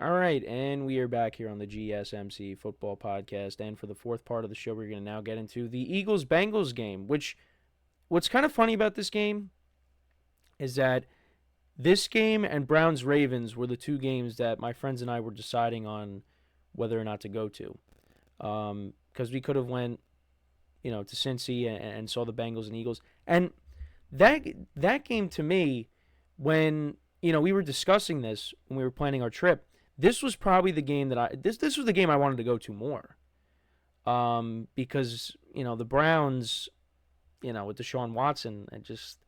All right, and we are back here on the GSMC Football Podcast. And for the fourth part of the show, we're going to now get into the Eagles-Bengals game, what's kind of funny about this game is that this game and Browns-Ravens were the two games that my friends and I were deciding on whether or not to go to. Because we could have went, to Cincy and saw the Bengals and Eagles. And that game to me, when, we were discussing this when we were planning our trip, this was probably the game that this was the game I wanted to go to more. Because, the Browns, with Deshaun Watson, and just,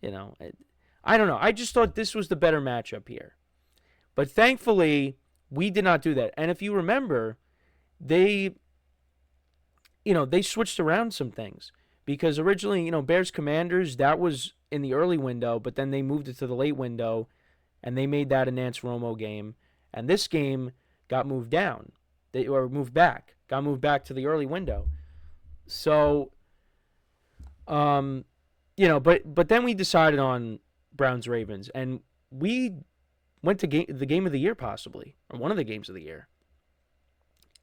I don't know. I just thought this was the better matchup here. But thankfully, we did not do that. And if you remember, they switched around some things. Because originally, Bears Commanders, that was in the early window, but then they moved it to the late window, and they made that a Nance Romo game. And this game got moved down, got moved back to the early window. So, but then we decided on Browns-Ravens, and we went to the game of the year possibly, or one of the games of the year.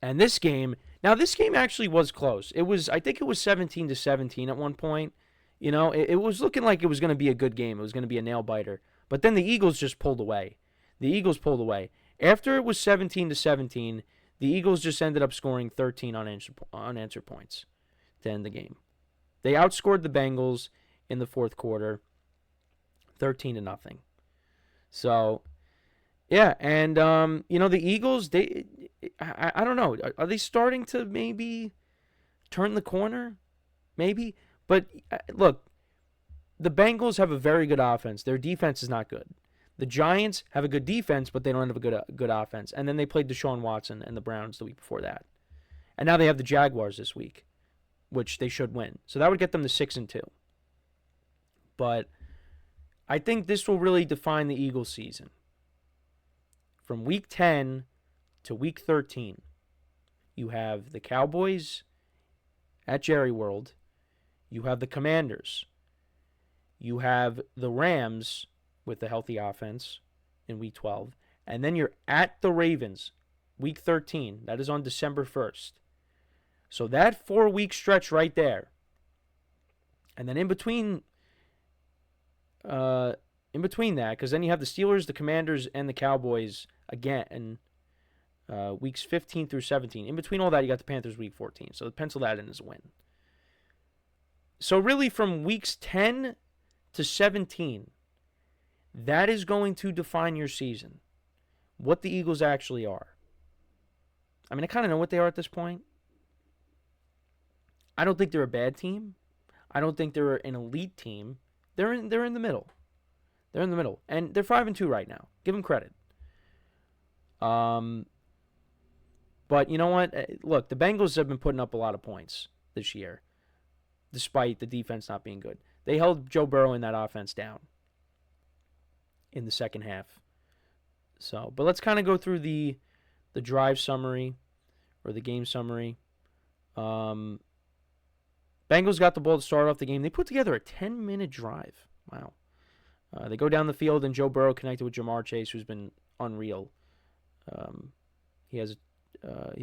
And this game actually was close. I think it was 17-17 at one point. It was looking like it was going to be a good game. It was going to be a nail biter. But then the Eagles just pulled away. After it was 17-17, the Eagles just ended up scoring 13 unanswered points to end the game. They outscored the Bengals in the fourth quarter, 13-0. So, yeah, and the Eagles, I don't know, are they starting to maybe turn the corner? Maybe, but look, the Bengals have a very good offense. Their defense is not good. The Giants have a good defense, but they don't have a good offense. And then they played Deshaun Watson and the Browns the week before that. And now they have the Jaguars this week, which they should win. So that would get them to 6-2. But I think this will really define the Eagles season. From week 10 to week 13, you have the Cowboys at Jerry World. You have the Commanders. You have the Rams with a healthy offense in week 12. And then you're at the Ravens, week 13. That is on December 1st. So that 4-week stretch right there. And then in between that, because then you have the Steelers, the Commanders, and the Cowboys again in weeks 15 through 17. In between all that, you got the Panthers week 14. So pencil that in as a win. So really from weeks 10 to 17, that is going to define your season. What the Eagles actually are. I mean, I kind of know what they are at this point. I don't think they're a bad team. I don't think they're an elite team. They're in the middle. They're in the middle. And they're 5-2 right now. Give them credit. But you know what? Look, the Bengals have been putting up a lot of points this year, despite the defense not being good. They held Joe Burrow in that offense down in the second half. So, but let's kind of go through the drive summary or the game summary. Bengals got the ball to start off the game. They put together a 10-minute drive. Wow. They go down the field, and Joe Burrow connected with Jamar Chase, who's been unreal. He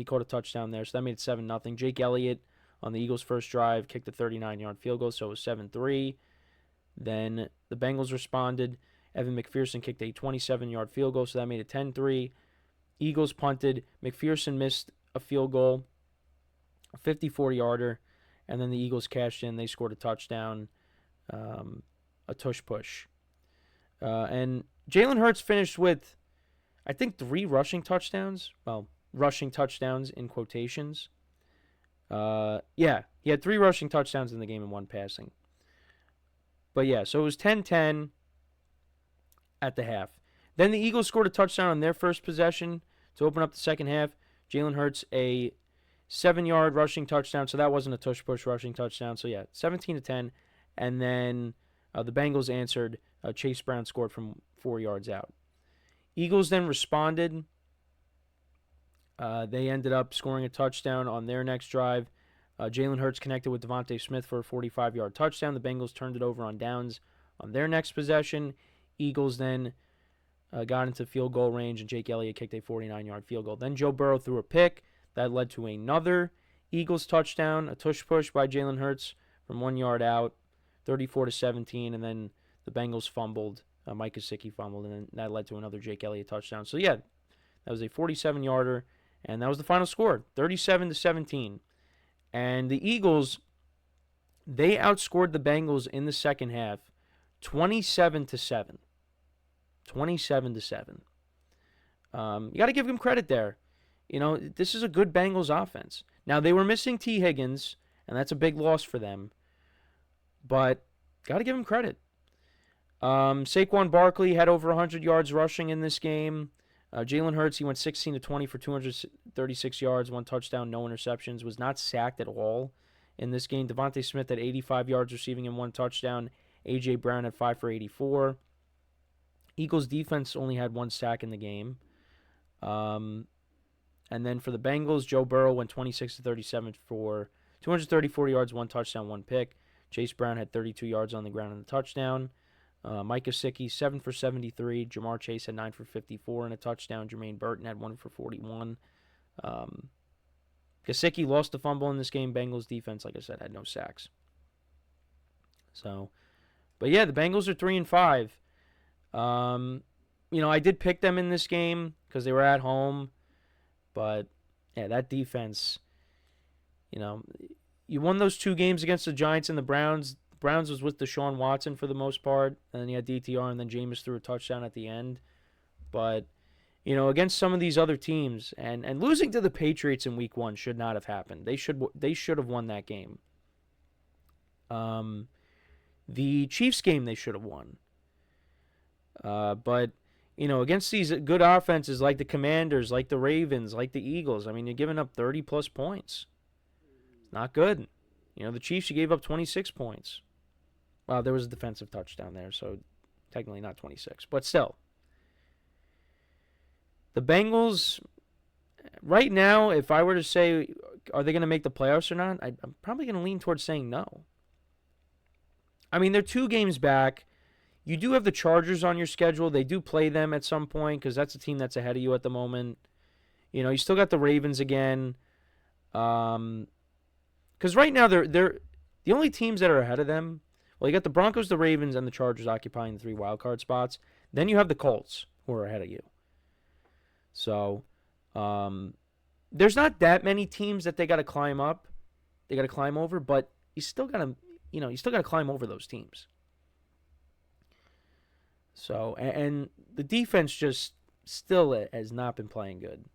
caught a touchdown there, so that made it 7-0. Jake Elliott on the Eagles' first drive kicked a 39-yard field goal, so it was 7-3. Then the Bengals responded. Evan McPherson kicked a 27-yard field goal, so that made it 10-3. Eagles punted. McPherson missed a field goal, a 54-yarder, and then the Eagles cashed in. They scored a touchdown, a tush push. And Jalen Hurts finished with, I think, 3 rushing touchdowns. Well, rushing touchdowns in quotations. He had 3 rushing touchdowns in the game and 1 passing. But yeah, so it was 10-10 at the half. Then the Eagles scored a touchdown on their first possession to open up the second half. Jalen Hurts a 7-yard rushing touchdown, so that wasn't a tush push rushing touchdown. So yeah, 17-10, and then the Bengals answered. Chase Brown scored from 4 yards out. Eagles then responded. They ended up scoring a touchdown on their next drive. Jalen Hurts connected with Devontae Smith for a 45-yard touchdown. The Bengals turned it over on downs on their next possession. Eagles then got into field goal range, and Jake Elliott kicked a 49-yard field goal. Then Joe Burrow threw a pick that led to another Eagles touchdown, a tush push by Jalen Hurts from 1 yard out, 34-17, and then the Bengals fumbled. Mike Gesicki fumbled, and then that led to another Jake Elliott touchdown. So, yeah, that was a 47-yarder, and that was the final score, 37-17. And the Eagles, they outscored the Bengals in the second half, 27-7. 27-7. You got to give them credit there. You know, this is a good Bengals offense. Now, they were missing T. Higgins, and that's a big loss for them. But got to give them credit. Saquon Barkley had over 100 yards rushing in this game. Jalen Hurts, he went 16-20 for 236 yards, 1 touchdown, no interceptions, was not sacked at all in this game. Devontae Smith had 85 yards receiving and 1 touchdown. A.J. Brown had 5 for 84. Eagles defense only had 1 sack in the game. And then for the Bengals, Joe Burrow went 26-37 for 234 yards, 1 touchdown, 1 pick. Chase Brown had 32 yards on the ground and a touchdown. Mike Gesicki, 7 for 73. Jamar Chase had 9 for 54 and a touchdown. Jermaine Burton had 1 for 41. Gesicki lost the fumble in this game. Bengals defense, like I said, had no sacks. So, but yeah, the Bengals are 3-5. You know, I did pick them in this game because they were at home. But, yeah, that defense, you know, you won those 2 games against the Giants and the Browns. The Browns was with Deshaun Watson for the most part. And then you had DTR, and then Jameis threw a touchdown at the end. But, you know, against some of these other teams, and losing to the Patriots in Week 1 should not have happened. They should have won that game. The Chiefs game they should have won. But, you know, against these good offenses like the Commanders, like the Ravens, like the Eagles, I mean, you're giving up 30-plus points. It's not good. You know, the Chiefs, you gave up 26 points. Well, there was a defensive touchdown there, so technically not 26. But still, the Bengals, right now, if I were to say, are they going to make the playoffs or not, I'm probably going to lean towards saying no. I mean, they're 2 games back. You do have the Chargers on your schedule. They do play them at some point because that's a team that's ahead of you at the moment. You know, you still got the Ravens again. Because right now they're the only teams that are ahead of them. Well, you got the Broncos, the Ravens, and the Chargers occupying the 3 wildcard spots. Then you have the Colts who are ahead of you. So there's not that many teams that they got to climb up. They got to climb over, but you still got to climb over those teams. So, and the defense just still has not been playing good.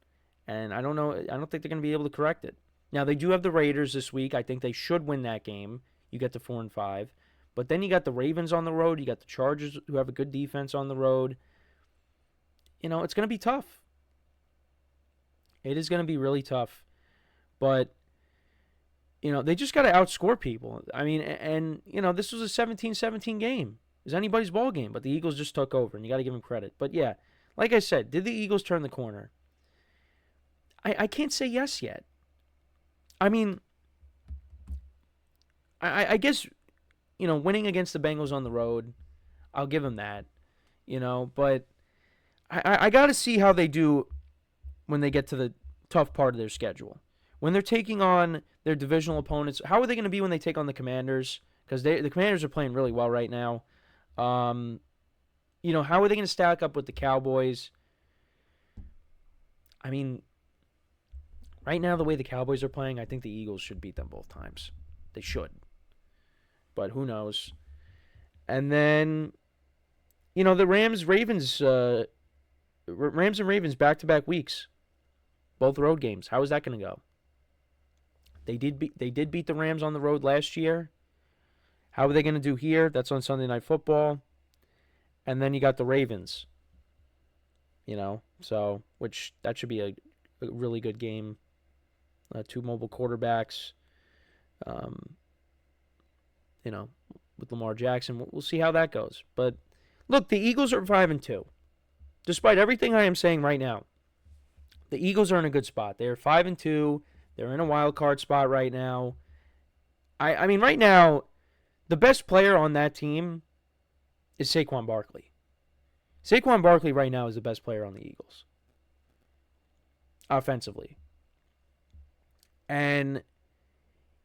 And I don't know. I don't think they're going to be able to correct it. Now, they do have the Raiders this week. I think they should win that game. You get to 4-5. But then you got the Ravens on the road. You got the Chargers who have a good defense on the road. You know, it's going to be tough. It is going to be really tough. But, you know, they just got to outscore people. I mean, and, you know, this was a 17-17 game. It was anybody's ball game, but the Eagles just took over, and you got to give them credit. But, yeah, like I said, did the Eagles turn the corner? I can't say yes yet. I mean, I guess, you know, winning against the Bengals on the road, I'll give them that, you know. But I got to see how they do when they get to the tough part of their schedule. When they're taking on their divisional opponents, how are they going to be when they take on the Commanders? Because the Commanders are playing really well right now. You know, how are they going to stack up with the Cowboys? I mean, right now, the way the Cowboys are playing, I think the Eagles should beat them both times. They should. But who knows? And then, you know, the Rams and Ravens back-to-back weeks. Both road games. How is that going to go? They did beat the Rams on the road last year. How are they going to do here? That's on Sunday Night Football. And then you got the Ravens. You know, so, which that should be a really good game. 2 mobile quarterbacks. You know, with Lamar Jackson. We'll see how that goes. But, look, the Eagles are 5-2. Despite everything I am saying right now, the Eagles are in a good spot. They are 5-2. They're in a wild card spot right now. I mean, right now, the best player on that team is Saquon Barkley. Saquon Barkley right now is the best player on the Eagles, offensively. And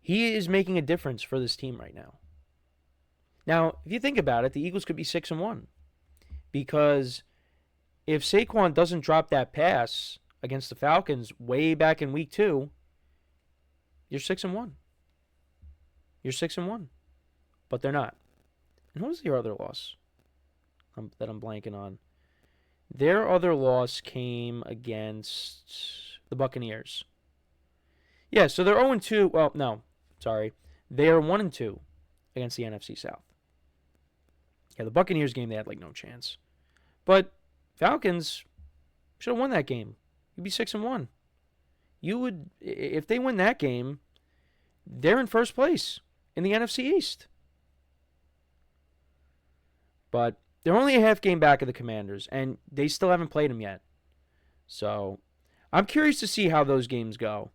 he is making a difference for this team right now. Now, if you think about it, the Eagles could be 6-1. Because if Saquon doesn't drop that pass against the Falcons way back in week 2, you're 6-1. You're 6-1. But they're not. And what was your other loss that I'm blanking on? Their other loss came against the Buccaneers. Yeah, so they're 0-2. Well, no, sorry. They are 1-2 against the NFC South. Yeah, the Buccaneers game, they had like no chance. But Falcons should have won that game. You'd be 6-1. You would, if they win that game, they're in first place in the NFC East. But they're only a half game back of the Commanders, and they still haven't played them yet. So I'm curious to see how those games go.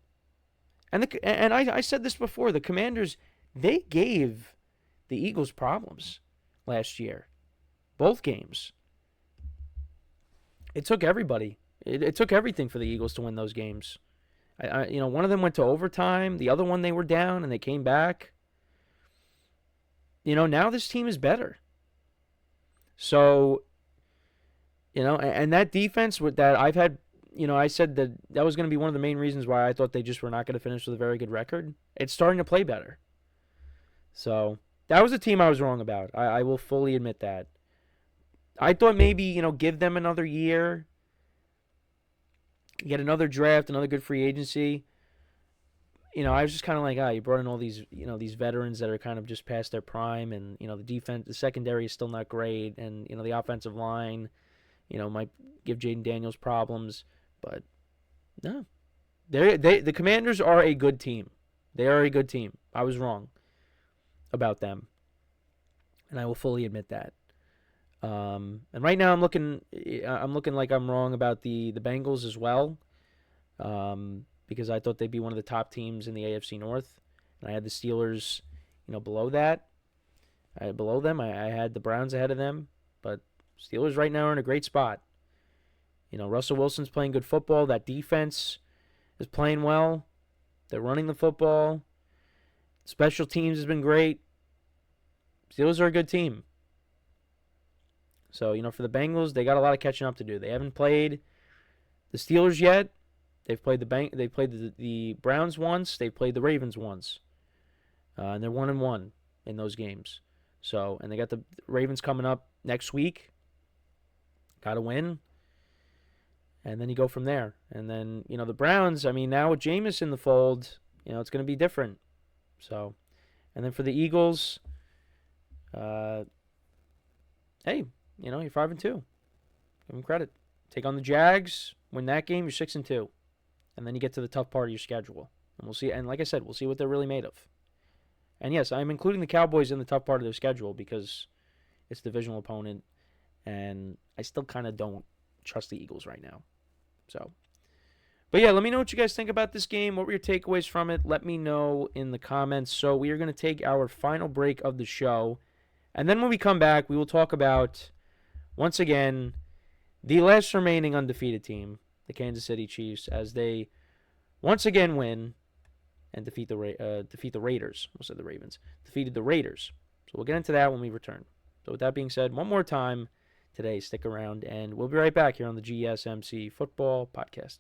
And I said this before, the Commanders, they gave the Eagles problems last year. Both games. It took everybody. It took everything for the Eagles to win those games. One of them went to overtime. The other one they were down and they came back. Now this team is better. So, and that defense that I've had, I said that was going to be one of the main reasons why I thought they just were not going to finish with a very good record. It's starting to play better. So, that was a team I was wrong about. I will fully admit that. I thought maybe, give them another year, get another draft, another good free agency. I was just kind of like, you brought in all these, these veterans that are kind of just past their prime, and, the defense, the secondary is still not great, and, the offensive line, might give Jaden Daniels problems, but no. The Commanders are a good team. They are a good team. I was wrong about them, and I will fully admit that. And right now I'm looking like I'm wrong about the Bengals as well. Because I thought they'd be one of the top teams in the AFC North. And I had the Steelers, below that. Below them. I had the Browns ahead of them. But Steelers right now are in a great spot. Russell Wilson's playing good football. That defense is playing well. They're running the football. Special teams has been great. Steelers are a good team. So, for the Bengals, they got a lot of catching up to do. They haven't played the Steelers yet. They've played the Browns once. They've played the Ravens once. And they're 1-1 in those games. So, and they got the Ravens coming up next week. Got to win. And then you go from there. And then, the Browns, now with Jameis in the fold, it's going to be different. So, and then for the Eagles, hey, you're 5-2. Give them credit. Take on the Jags, win that game, you're 6-2. And then you get to the tough part of your schedule. And we'll see. And like I said, we'll see what they're really made of. And yes, I'm including the Cowboys in the tough part of their schedule because it's a divisional opponent. And I still kind of don't trust the Eagles right now. So, but yeah, let me know what you guys think about this game. What were your takeaways from it? Let me know in the comments. So we are going to take our final break of the show. And then when we come back, we will talk about, once again, the last remaining undefeated team, the Kansas City Chiefs, as they once again win and defeat the Raiders. We'll say the Ravens. Defeated the Raiders. So we'll get into that when we return. So with that being said, one more time today, stick around, and we'll be right back here on the GSMC Football Podcast.